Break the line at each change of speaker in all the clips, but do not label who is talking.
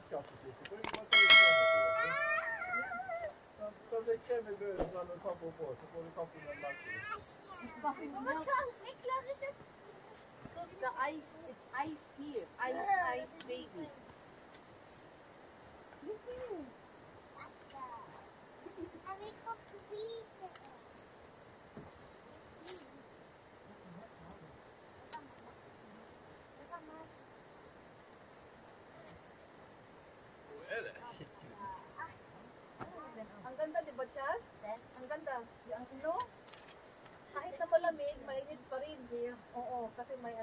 matkaffet lite. Får du bara ta ut den här. Ta lite kemmelböd och blanda kaffe på så får du kaffe med matkaffet.
So the ice, it's ice here. Ice, baby. Listen. Ang ganda, di ba, Chas? Ang ganda. No? Kahit na malamig, mainit pa rin. Oo, kasi may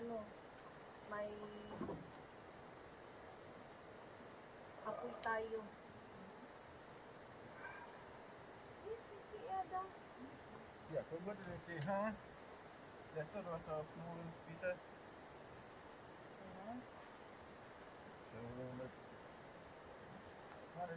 may apoy tayo.
Ja, då borde du se här. Detta då tar upp någon lite. Här är det.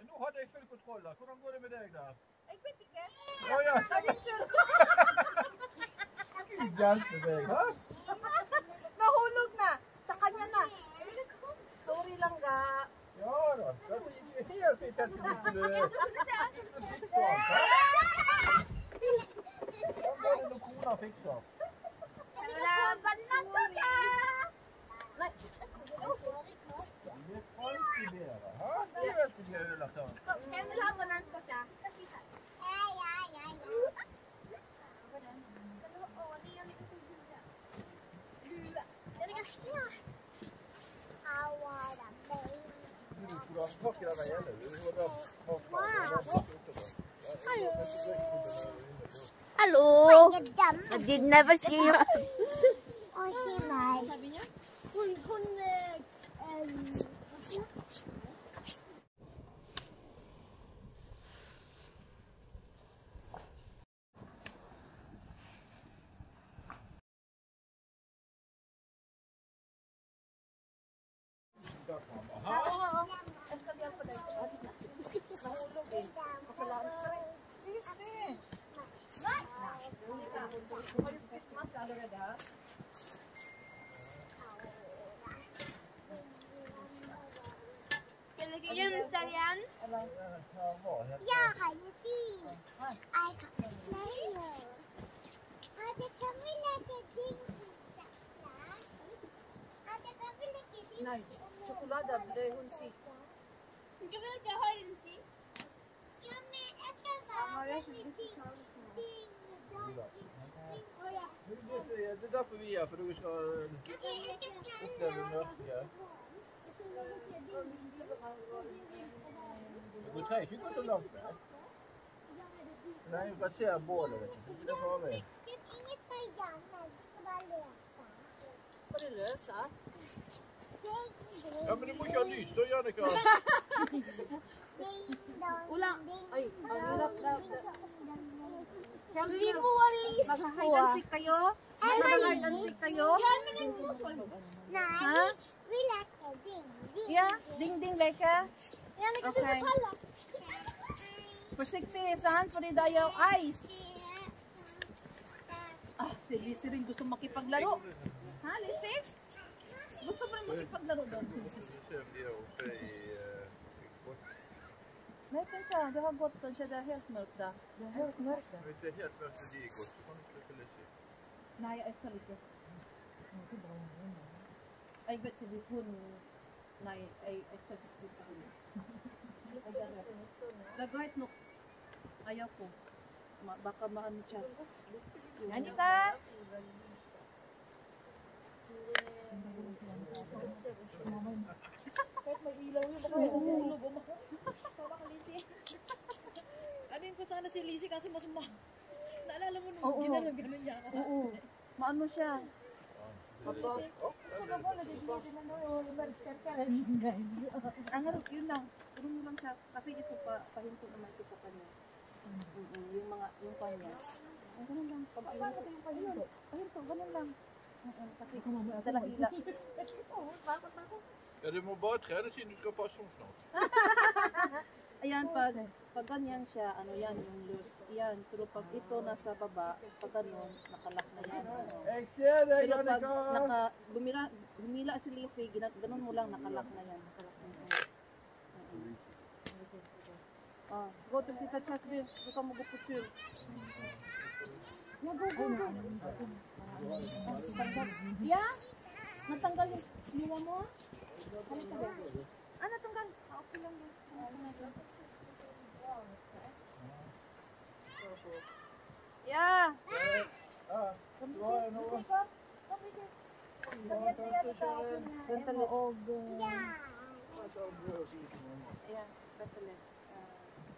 Nu har jag full kontroll. Hur går det med dig där?
Ay, pwede ka?
Ja, ja. Galt med dig, ha?
Nahulog na. Sa kanya na. Sorry lang ga.
Ja då. Det är helt fint att du sitter kvar. Vad var det lokala fixar?
Wala ba na to ka? Nej.
Det är alltid det, ha? Det är alltid det öl att ta.
Kan du ha banan ko siya?
Hello. I did never see you. Oh, she might.
Nahulog eh. Kasalanan ka rin. Listen. Ayos Christmas, already ha?
Can I get you Sarian? Yeah, can you see? I can play you. Can we let it ding? Can we let it ding?
Nay, tsokolada, blehon si.
Can we let it hide and see? You mean it's
Det är därför vi är, för du ska uppleva mörka. Du kan ju gå så långt med. Nej, bara se bålen. Det var vi.
Får du lösa?
Ja, men du måste ha lys då, Jannica.
Ulang. Ay, hirap na.
Hindi mo walis po.
Mag-hide-and-seek kayo? Mag-hide-and-seek kayo?
Ha? We like a ding.
Yeah, ding-ding leka. Okay. Persiktisan, panidayaw ice. Ah, si Lizzie rin gusto makipaglaro. Ha, Lizzie? Gusto mo rin makipaglaro doon? Nej, kanske. Det har gått kanske det är helt mörkt där. Det är helt mörkt där.
Det är helt mörkt det är gott. Så kan du lite lite.
Nej, jag äter lite. I bet you this one. Nej, I ska just sluta hon. Lagayt no. Ayaw ko. Baka maano siya. Yan ka. Kahit may ilaw yun, baka mahulog. Ano yun ko sana si Lizzie kaso masuma. Naalala mo nung ginano-ganon niya. Oo. Maano siya? Papa. Gusto na ba? Nagigilin na no. Libariskat ka. Ang harap yun lang. Puro mo lang siya. Kasi ito pa, pahinto naman ito sa kanya. Yung mga, yung kanya. Ay, ganun lang. Paano ba yung kanya? Ayun to, ganun lang. Kasi dalahila. Bakit ako?
Ja, du må bare trene siden du skal passe henne snart.
Ayan, pag ganyan siya, ano yan, yung loose. Yan, pero pag ito nasa baba, pag ganun, nakalak na yan.
Jeg ser deg,
Pero pag
Jannika!
humila si Lizzie, ganun mo lang, nakalak na yan. Nakalak na yan. Go to Tita Chasby, doon ka magpuputsyo. Go. Yeah? Natanggal yung liwa mo? Ano sa ba? Natanggal. Okay lang din. Yeah. Vänta lite. Ja, vänta lite.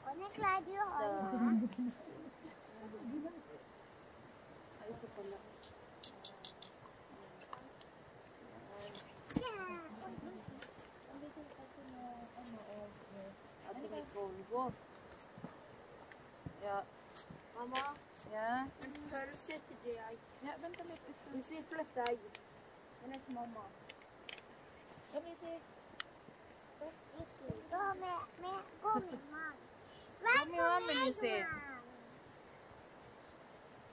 Och nu klarar du honom.
Ayos ko pala. Ate Nicole, go. Ja.
Mamma,
Ja.
en pölse till dig.
Ja, vänta lite.
Du ser flätta dig.
Den är till mamma. Kom vi se.
Gå med mamma.
Gå med mamma, Lise.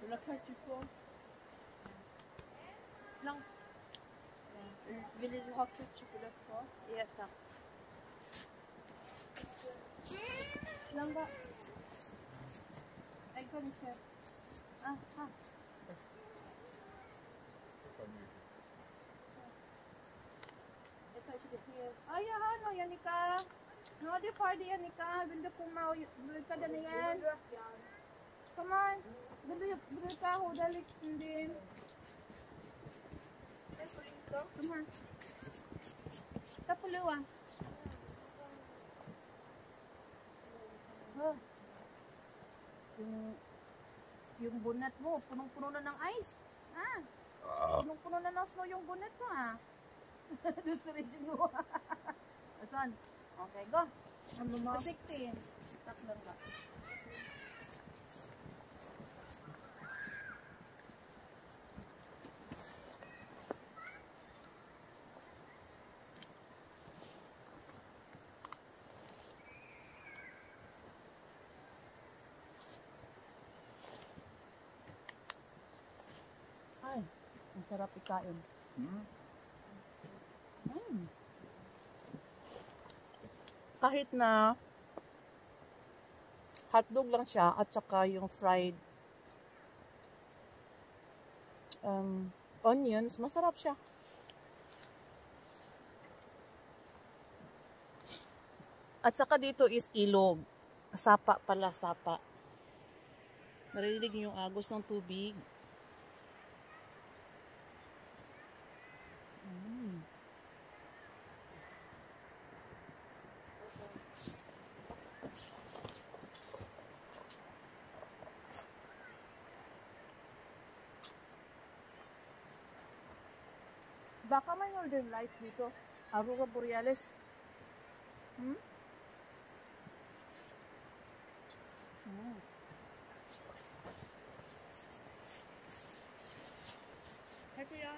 Vill du ha ketchup på? Långt. Vill du ha ketchup på? Ja, tack. Långa. Jag kan inte. Aha. Ito siya here. Ay, ano, Yanika? No, the party, Yanika. Bindo kong mau. Bindo ka na yan. Come on. Bindo ka ako. Dalik din. Come on. Tapuluwa. Yung bonnet mo, punong-puno na ng ice. Punong-puno na ng snow yung bonnet mo, Doon sa region mo. Asan? Okay, go. Ano mo? 16. Tatlo ka. Ay, ang sarap ikain. Kahit na hotdog lang siya at saka yung fried onions, masarap siya. At saka dito is ilog. Sapa pala, sapa. Narinig yung agos ng tubig. Baka may northern lights dito. Aurora Borealis. Hi, Kuya.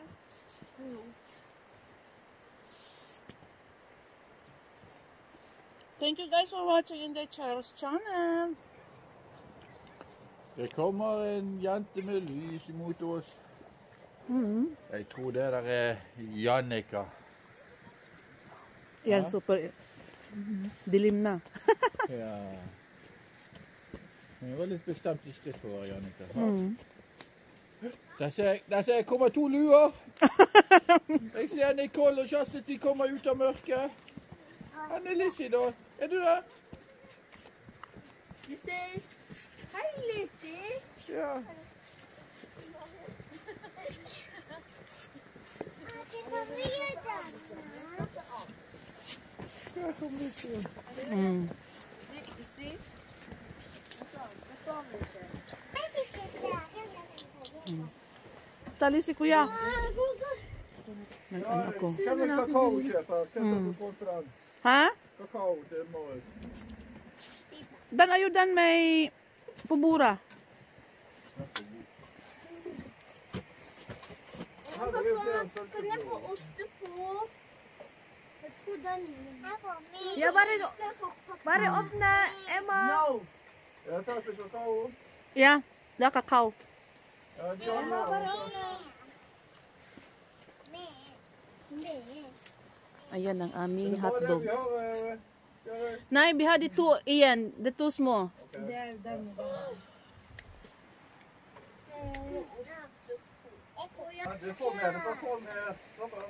Hello. Thank you guys for watching in the Cherryl's channel.
Det kommer en jente med lys imot oss. Jeg tror det der er Jannika.
Yan, super. Dilim na.
Ja. Det var litt bestemt i skritt for Jannika. Der ser jeg kommer to luer. Jeg ser Nicole og Kjastet, de kommer ut av mørket. Han er Lizzie da. Er du der?
Lizzie. Hej Lizzie.
Ja.
Det kommer ju dansa.
Der kom Lizzie.
Lizzie.
Tali si Kuya.
Ja, kan vi kakao kjøpe? Kan vi få for den?
Ha?
Kakao til morgen.
Dan ayo dan may på Bora.
Kan jag få ost på? Jag tror den. Här får mig.
Ja, bare öppna, Emma.
No. Jag tar sig kakao.
Ja, da kakao.
Ja, John.
Ayan ang aming hotdog.
Vi har,
Nej, vi har de to igen. De to små.
ja, du får med. Du får få med. Pappa.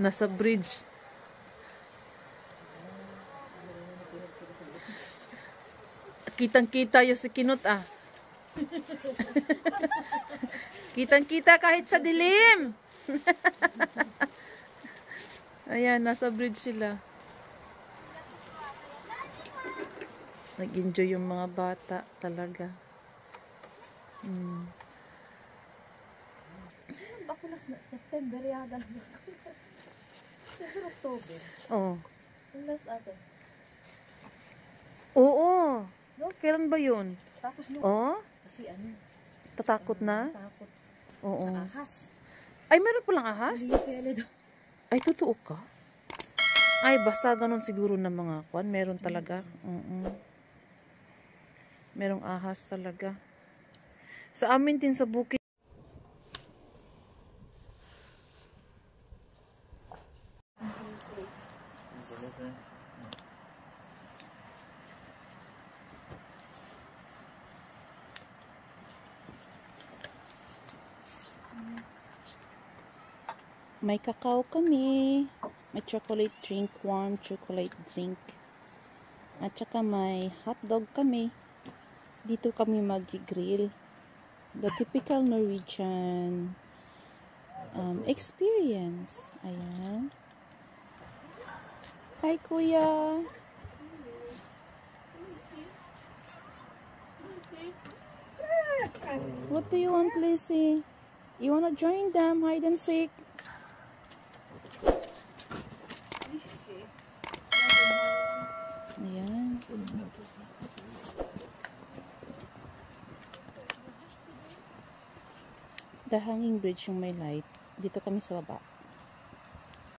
Nasa bridge. Kitang-kita yung si Kinut ah. Kitang-kita kahit sa dilim. Ayan, nasa bridge sila. Nag-enjoy yung mga bata talaga.
Bakulas na September yata. Siguro October.
Oh.
Yung last ate.
Oo. Kailan ba yun?
Tapos no.
Oh?
Kasi ano.
Tatakot na?
Takot.
Oo.
Sa ahas.
Ay, meron palang ahas?
Hindi yung fele daw.
Ay, totoo ka? Ay, basta ganun siguro na mga kwan. Meron talaga. Merong ahas talaga. Sa amin din sa bukid. May kakao kami. May chocolate drink, warm chocolate drink. At saka may hotdog kami. Dito kami mag-grill. The typical Norwegian experience. Ayan. Hi, Kuya. What do you want, Lizzie? You wanna join them? Hide and seek? Ayan. The hanging bridge yung may light. Dito kami sa baba.